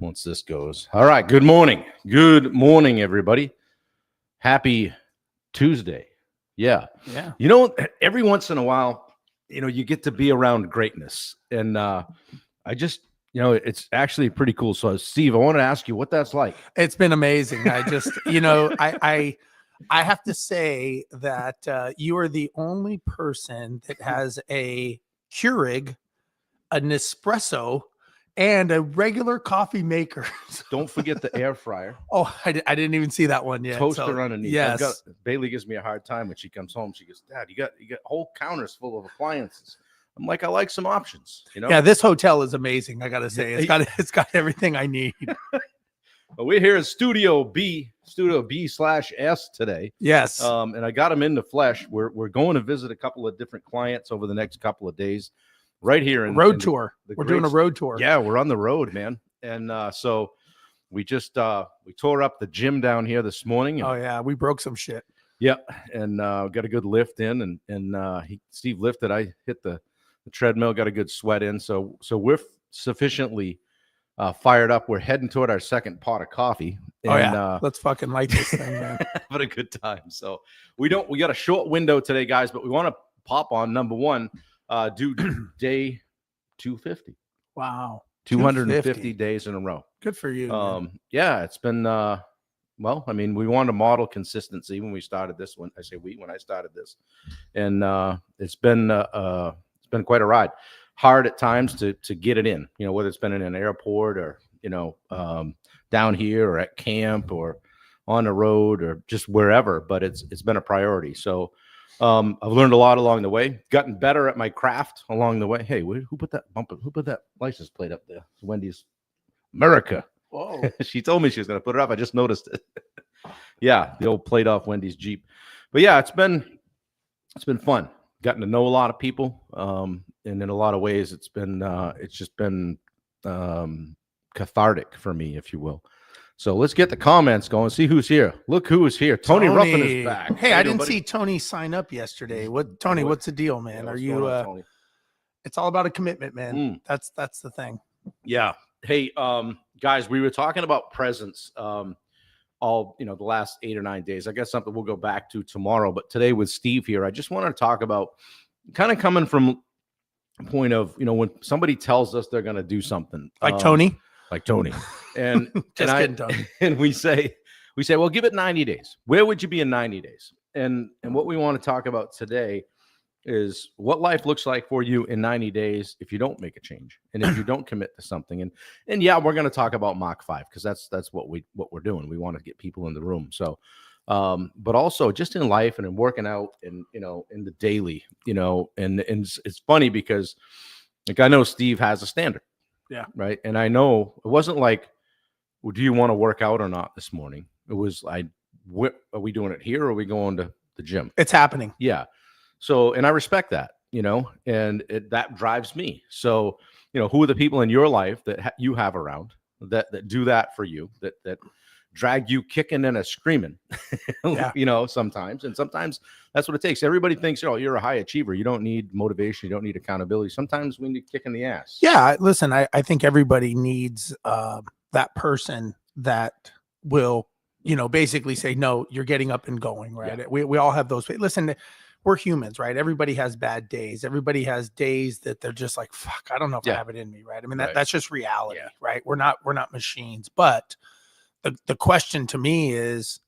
once this goes. All right. Good morning. Good morning, everybody. Happy Tuesday. Yeah. Yeah. You know, every once in a while, you get to be around greatness. And I just, it's actually pretty cool. So, Steve, I want to ask you what that's like. It's been amazing. I just, I have to say that you are the only person that has a Keurig, a Nespresso, and a regular coffee maker. Don't forget the air fryer. Oh, I didn't even see that one yet. Toaster underneath. Yes. Bailey gives me a hard time when she comes home. She goes, "Dad, you got whole counters full of appliances." I'm like, I like some options. Yeah, this hotel is amazing. I gotta say, it's got everything I need. Well, we're here at Studio B/S today. Yes. And I got him in the flesh. We're going to visit a couple of different clients over the next couple of days. Right here in road tour. We're doing a road tour. Yeah, we're on the road, man. And so we just we tore up the gym down here this morning. Oh yeah, we broke some shit. Yeah, and got a good lift in, and Steve lifted. I hit the treadmill, got a good sweat in. So we're sufficiently fired up. We're heading toward our second pot of coffee. And, let's fucking light this thing, man. Have a good time. So we got a short window today, guys, but we want to pop on number one. Do day 250. Wow. 250 days in a row. Good for you. Yeah, it's been well, I mean, we wanted to model consistency when we started this one. I say when I started this. And it's been quite a ride. Hard at times to get it in, whether it's been in an airport or, down here or at camp or on the road or just wherever, but it's been a priority. So I've learned a lot along the way, gotten better at my craft along the way. Hey, who put that license plate up there? It's Wendy's America. Whoa. She told me she was going to put it up. I just noticed it. Yeah, the old plate off Wendy's Jeep. But yeah, it's been fun. Gotten to know a lot of people. And in a lot of ways, it's just been cathartic for me, if you will. So let's get the comments going. See who's here. Look who is here. Tony Ruffin is back. Hey, I didn't see Tony sign up yesterday. Tony, what's the deal, man? Yeah, are you Tony? It's all about a commitment, man. That's the thing. Yeah. Hey, guys, we were talking about presence all the last 8 or 9 days. I guess something we'll go back to tomorrow, but today with Steve here, I just wanted to talk about kind of coming from a point of, when somebody tells us they're going to do something. Like Tony. And and we say, well, give it 90 days. Where would you be in 90 days? And what we want to talk about today is what life looks like for you in 90 days if you don't make a change and if you don't commit to something. And yeah, we're going to talk about Mach 5 because that's what we're doing. We want to get people in the room. So but also just in life and in working out and in the daily, and it's funny because like I know Steve has a standard. Yeah. Right. And I know it wasn't like, well, do you want to work out or not this morning? It was are we doing it here or are we going to the gym? It's happening. Yeah. So, and I respect that, and that drives me. So, who are the people in your life that you have around that do that for you, that drag you kicking and screaming, Yeah. sometimes. And sometimes that's what it takes. Everybody thinks, you're a high achiever. You don't need motivation. You don't need accountability. Sometimes we need kick in the ass. Yeah. Listen, I think everybody needs that person that will, basically say, no, you're getting up and going, right? Yeah. We all have those. Listen, we're humans, right? Everybody has bad days. Everybody has days that they're just like, fuck, I don't know if I have it in me, right? I mean, that's just reality, right? We're not machines. But the question to me is,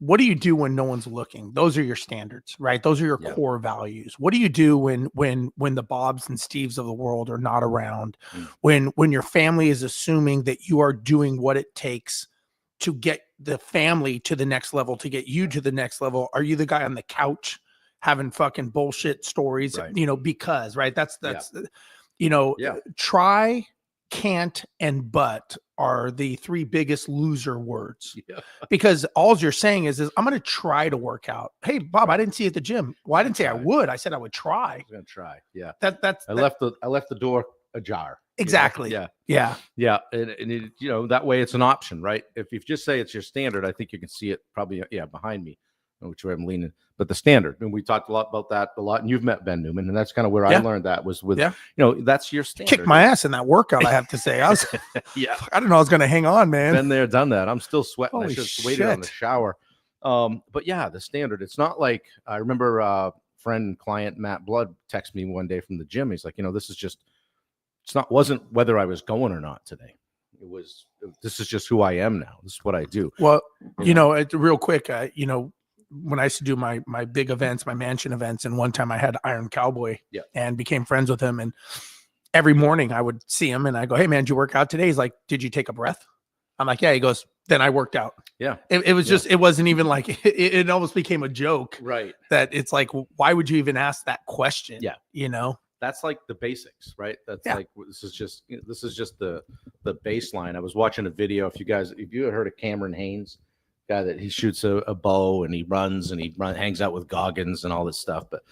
what do you do when no one's looking? Those are your standards, right? Those are your core values. What do you do when the Bobs and Steves of the world are not around? When your family is assuming that you are doing what it takes to get the family to the next level, to get you to the next level? Are you the guy on the couch having fucking bullshit stories? Right. Because that's try, can't, and but are the three biggest loser words. Yeah. Because all you're saying is I'm going to try to work out. Hey, Bob, I didn't see you at the gym. Well, I didn't say I would. I said I would try. I was going to try. Yeah. I left the door ajar. Exactly. Yeah. And that way it's an option, right? If you just say it's your standard, I think you can see it probably behind me. which way I'm leaning, but the standard. And we talked a lot about that and you've met Ben Newman, and that's kind of where I learned that was with, that's your standard. Kicked my ass in that workout, I have to say. I was, I don't know, I was going to hang on, man. Been there, done that. I'm still sweating. Holy I just waited on the shit. shower. But yeah, the standard. It's not like I remember friend and client Matt Blood texted me one day from the gym. He's like, this is just, wasn't whether I was going or not today. This is just who I am now. This is what I do. Well, real quick, when I used to do my big events, my mansion events, and one time I had Iron Cowboy and became friends with him. And every morning I would see him and I go, "Hey man, did you work out today?" He's like, "Did you take a breath?" I'm like, "Yeah." He goes, "Then I worked out." Yeah. It was just, it wasn't even like, it almost became a joke. Right. That it's like, why would you even ask that question? Yeah. That's like the basics, right? That's like, this is just the baseline. I was watching a video. If you had heard of Cameron Haynes, guy that he shoots a bow and he runs and hangs out with Goggins and all this stuff. But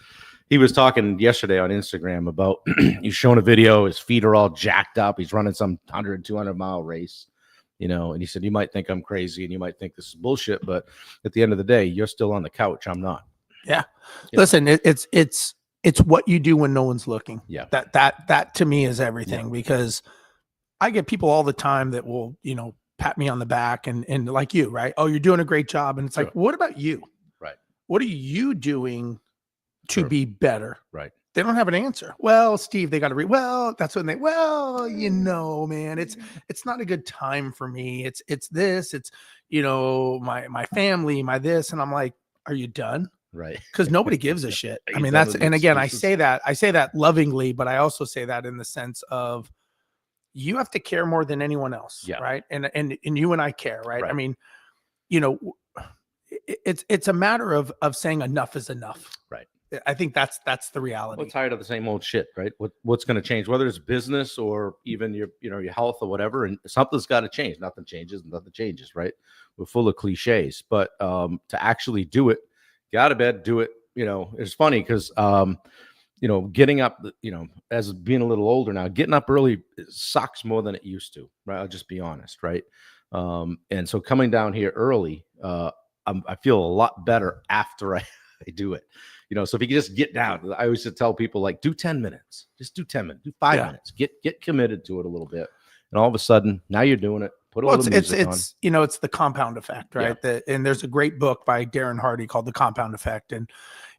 he was talking yesterday on Instagram about, he's showing a video, his feet are all jacked up. He's running some 100, 200 mile race, and he said, you might think I'm crazy and you might think this is bullshit, but at the end of the day, you're still on the couch. I'm not. Yeah. Listen, it's what you do when no one's looking. Yeah. That to me is everything, because I get people all the time that will, pat me on the back and like you, right? "Oh, you're doing a great job." And it's like, what about you? Right. What are you doing to be better? Right. They don't have an answer. "Well, Steve, they got to read." Well, that's when man, it's not a good time for me. It's this, it's, my family, my this. And I'm like, are you done? Right. Because nobody gives a shit. I mean, and again, I say that lovingly, but I also say that in the sense of, you have to care more than anyone else. Right. And you and I care. Right. I mean, it's a matter of saying enough is enough. Right. I think that's the reality. We're tired of the same old shit, right? What's going to change, whether it's business or even your health or whatever, and something's got to change. Nothing changes, right? We're full of cliches, but to actually do it, get out of bed, do it. It's funny because getting up, as being a little older now, getting up early sucks more than it used to, right? I'll just be honest, right? And so coming down here early, I feel a lot better after I do it. So if you can just get down, I always tell people, like, do 10 minutes, just do 10 minutes, do 5 minutes, get committed to it a little bit. And all of a sudden now you're doing it. Put a little music on. It's the compound effect, right? And there's a great book by Darren Hardy called The Compound Effect. And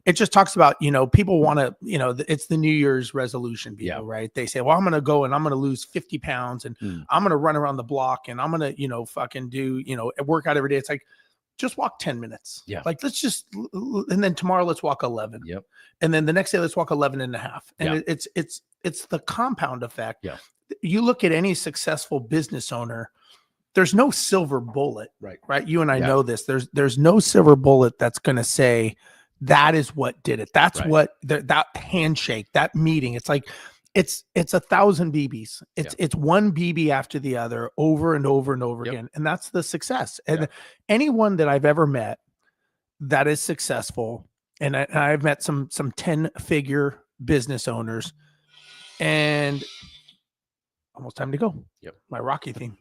it just talks about, people want to, it's the New Year's resolution people, right? They say, well, I'm going to go and I'm going to lose 50 pounds and I'm going to run around the block and I'm going to, fucking do, work out every day. It's like, just walk 10 minutes. Yeah. Like, let's just, and then tomorrow, let's walk 11. Yep. And then the next day, let's walk 11 and a half. And it's the compound effect. Yeah. You look at any successful business owner, there's no silver bullet, right? You and I know this. There's no silver bullet that's going to say that is what did it. That's what that handshake, that meeting. It's like, it's 1,000 BBs. It's one BB after the other over and over and over again. And that's the success. And anyone that I've ever met that is successful, and I've met some 10-figure business owners, and almost time to go. Yep. My Rocky theme.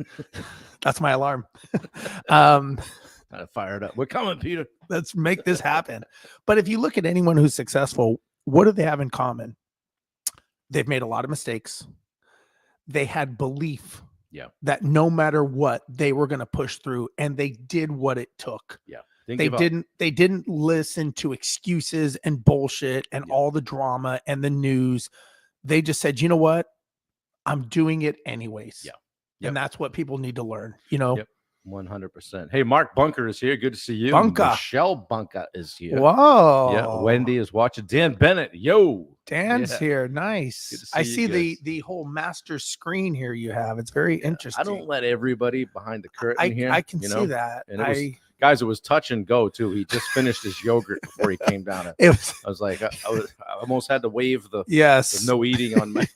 That's my alarm. Fired up. We're coming, Peter. Let's make this happen. But if you look at anyone who's successful, what do they have in common? They've made a lot of mistakes. They had belief that no matter what, they were going to push through, and they did what it took. Yeah. They didn't listen to excuses and bullshit and all the drama and the news. They just said, you know what? I'm doing it anyways. Yeah. Yep. And that's what people need to learn, 100%. Hey, Mark Bunker is here. Good to see you. Bunker. Michelle Bunker is here. Whoa. Yeah. Wendy is watching. Dan Bennett. Yo. Dan's here. Nice. I see the whole master screen here you have. It's very interesting. I don't let everybody behind the curtain here. I can see that. And guys, it was touch and go too. He just finished his yogurt before he came down. I was like, I almost had to wave the no eating on my.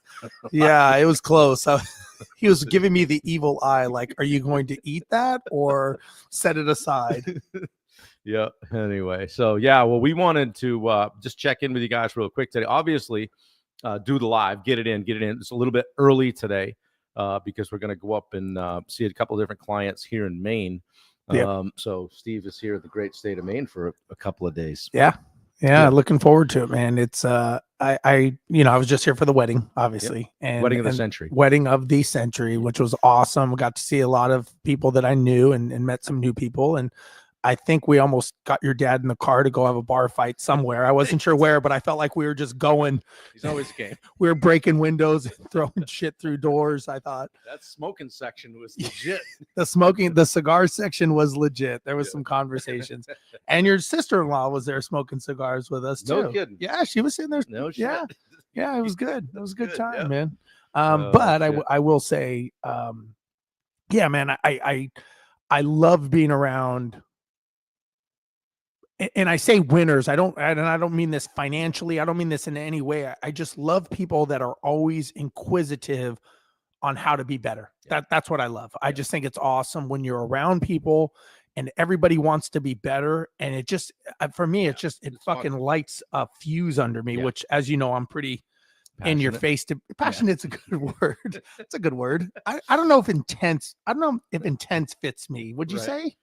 Yeah, it was close. He was giving me the evil eye, like, are you going to eat that or set it aside? Yeah. Anyway, so well, we wanted to just check in with you guys real quick today. Obviously, do the live, get it in. It's a little bit early today because we're going to go up and see a couple of different clients here in Maine. Yeah. So Steve is here at the great state of Maine for a couple of days. Yeah. Yeah. Looking forward to it, man. It's I was just here for the wedding, obviously, and Wedding of the century. wedding of the century, which was awesome. Got to see a lot of people that I knew and met some new people. And I think we almost got your dad in the car to go have a bar fight somewhere. I wasn't sure where, but I felt like we were just going. He's always game. We were breaking windows and throwing shit through doors. I thought that smoking section was legit. the cigar section was legit. There was some conversations, and your sister-in-law was there smoking cigars with us too. No kidding. Yeah, she was sitting there. No shit. Yeah, it was good. It was a good time, yeah. man. Oh, But shit. I will say, yeah, man, I love being around. And I say winners. I don't mean this financially. I don't mean this in any way. I just love people that are always inquisitive on how to be better. That's what I love. I just think it's awesome when you're around people and everybody wants to be better. And it just, for me, it fucking lights a fuse under me, which, as you know, I'm pretty passionate. In your face. Passionate's a good word. It's a good word. I don't know if intense. I don't know if intense fits me. Would you say?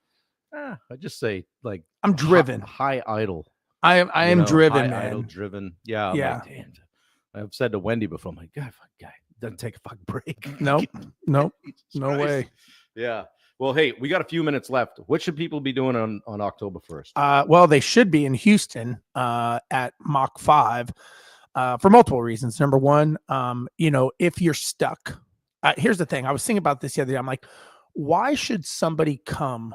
I just say like I'm driven. High idle. I am driven, high man. idle, driven. Yeah. Yeah. Like, damn. I've said to Wendy before, I'm like, God, guy doesn't take a fucking break. Nope. No way. Yeah. Well, hey, we got a few minutes left. What should people be doing on October 1st? Well, they should be in Houston at Mach 5 for multiple reasons. Number one, if you're stuck, here's the thing. I was thinking about this the other day. I'm like, why should somebody come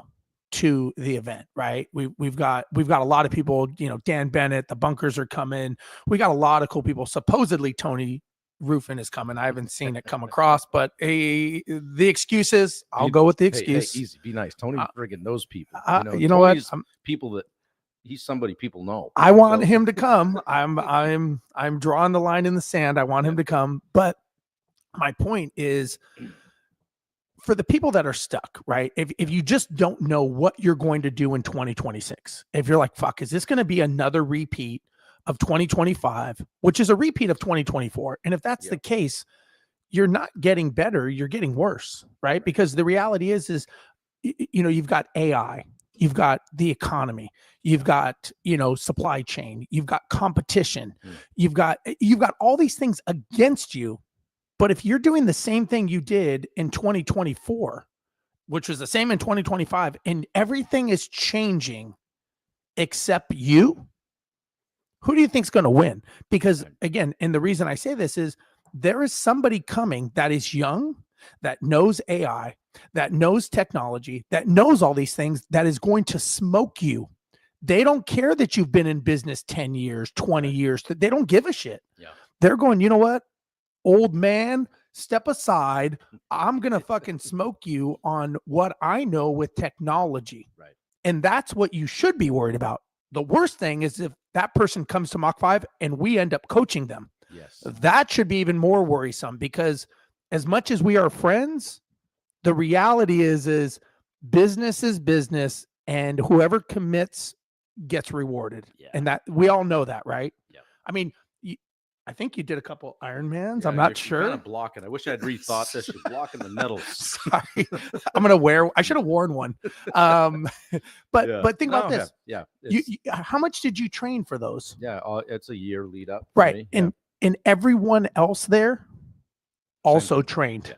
to the event? Right? We've got a lot of people. Dan Bennett, the Bunkers are coming. We got a lot of cool people. Supposedly Tony Rufin is coming. I haven't seen it come across, but the excuses. I'll go with the excuse. Hey, easy, be nice. Tony friggin' knows people. You know what? People that he's somebody people know. I want him to come. I'm drawing the line in the sand. I want him to come. But my point is, for the people that are stuck, right? If you just don't know what you're going to do in 2026, if you're like, fuck, is this going to be another repeat of 2025, which is a repeat of 2024? And if that's the case, you're not getting better, you're getting worse, right? Because the reality is, you've got AI, you've got the economy, you've got, supply chain, you've got competition, you've got all these things against you. But if you're doing the same thing you did in 2024, which was the same in 2025, and everything is changing except you, who do you think is going to win? Because again, and the reason I say this is there is somebody coming that is young, that knows AI, that knows technology, that knows all these things, that is going to smoke you. They don't care that you've been in business 10 years, 20 years. They don't give a shit. Yeah. They're going, you know what? Old man, step aside. I'm going to fucking smoke you on what I know with technology. Right. And that's what you should be worried about. The worst thing is if that person comes to Mach 5 and we end up coaching them. Yes. That should be even more worrisome, because as much as we are friends, the reality is business is business, and whoever commits gets rewarded. Yeah. And that we all know that, right? Yeah. I mean, I think you did a couple Ironmans. Yeah, I'm not sure. Kind of blocking. I wish I'd rethought this. You're blocking the medals. Sorry, I should have worn one. But think about this. Yeah. How much did you train for those? Yeah, it's a year lead up. Right, and everyone else there also trained,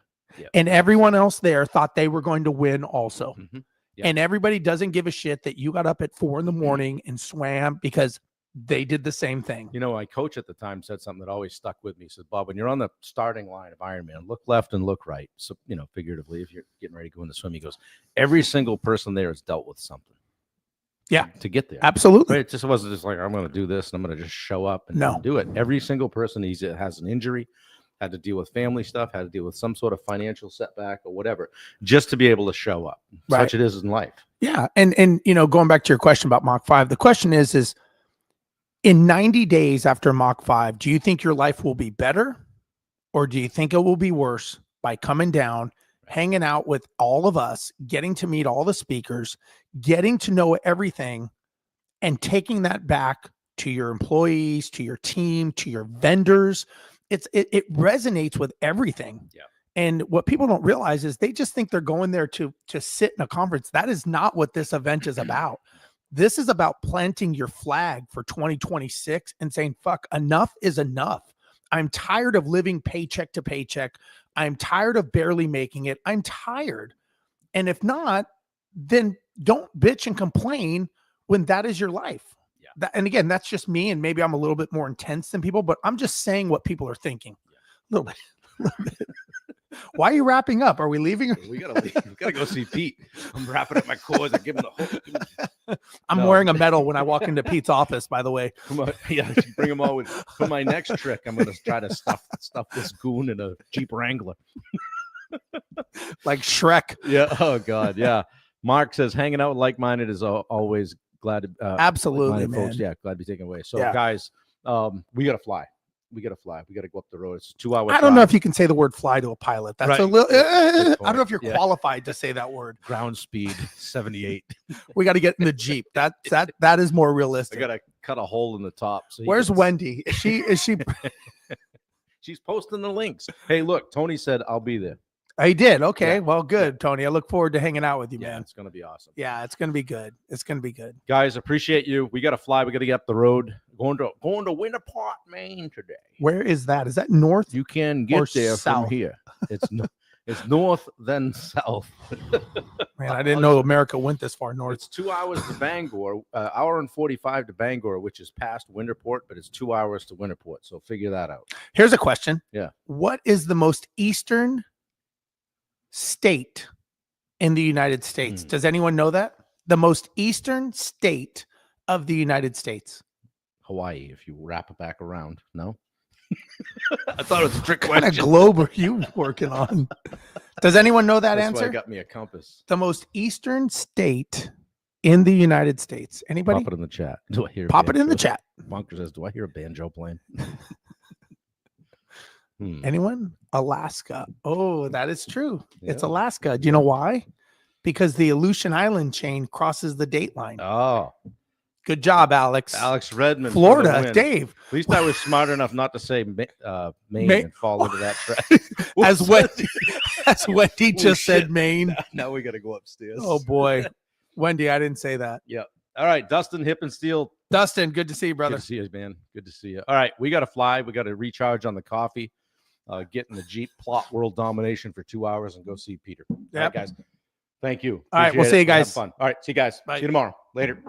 and everyone else there thought they were going to win also. Mm-hmm. Yeah. And everybody doesn't give a shit that you got up at 4 a.m. and swam because they did the same thing. My coach at the time said something that always stuck with me. He said, Bob, when you're on the starting line of Ironman, look left and look right. So, figuratively, if you're getting ready to go in the swim, he goes, every single person there has dealt with something. Yeah. To get there. Absolutely. It just wasn't just like, I'm going to do this and I'm going to just show up and do it. Every single person has an injury, had to deal with family stuff, had to deal with some sort of financial setback or whatever, just to be able to show up. Right. Such it is in life. Yeah. And going back to your question about Mach 5, the question is in 90 days after Mach 5, do you think your life will be better, or do you think it will be worse by coming down, hanging out with all of us, getting to meet all the speakers, getting to know everything, and taking that back to your employees, to your team, to your vendors? It resonates with everything. Yeah. And what people don't realize is they just think they're going there to sit in a conference. That is not what this event is about. This is about planting your flag for 2026 and saying, fuck, enough is enough. I'm tired of living paycheck to paycheck. I'm tired of barely making it. I'm tired. And if not, then don't bitch and complain when that is your life. Yeah. And again, that's just me. And maybe I'm a little bit more intense than people, but I'm just saying what people are thinking. Yeah. A little bit. Why are you wrapping up? Are we leaving? We gotta leave. We gotta go see Pete. I'm wrapping up my cords. I give him the whole. I'm wearing a medal when I walk into Pete's office, by the way. Yeah, bring them all with. For my next trick, I'm gonna try to stuff this goon in a Jeep Wrangler. Like Shrek. Yeah. Oh God. Yeah. Mark says hanging out with like-minded is always glad to. Absolutely, man. Folks. Yeah, glad to be taken away. So guys, we gotta fly. We got to fly. We got to go up the road. It's a 2-hour I don't know if you can say the word fly to a pilot. That's right. a little, I don't know if you're qualified to say that word. Ground speed 78. We got to get in the Jeep. That is more realistic. I got to cut a hole in the top. So where's Wendy? Is she? She's posting the links. Hey, look, Tony said I'll be there. I did. Okay. Yeah. Well, good, Tony. I look forward to hanging out with you, man. It's going to be awesome. Yeah, it's going to be good. It's going to be good. Guys, appreciate you. We got to fly. We got to get up the road. Going to Winter Park, Maine today. Where is that? Is that north? You can get there south? from here. It's north then south. Man, I didn't know America went this far north. It's 2 hours to Bangor, hour and 45 to Bangor, which is past Winterport, but it's 2 hours to Winterport. So figure that out. Here's a question. Yeah. What is the most eastern state in the United States? Does anyone know that? The most eastern state of the United States. Hawaii, if you wrap it back around. No? I thought it was a trick question. What kind of globe are you working on? Does anyone know that That's answer? Why I got me a compass. The most eastern state in the United States. Anybody? Pop it in the chat. Do I hear Pop it in the chat. Bunker says, do I hear a banjo playing? Anyone? Alaska. Oh, that is true. Yeah. It's Alaska. Do you know why? Because the Aleutian Island chain crosses the date line. Oh. Good job, Alex. Alex Redmond. Florida. Dave. At least I was smart enough not to say Maine and fall into that trap. as Wendy just said Maine. Now we got to go upstairs. Oh, boy. Wendy, I didn't say that. Yeah. All right. Dustin Hip and Steel. Dustin, good to see you, brother. Good to see you, man. Good to see you. All right. We got to fly. We got to recharge on the coffee. Get in the Jeep, plot world domination for 2 hours, and go see Peter. Yep. All right, guys. Thank you. All right. We'll see you guys. Have fun. All right. See you guys. Bye. See you tomorrow. Later.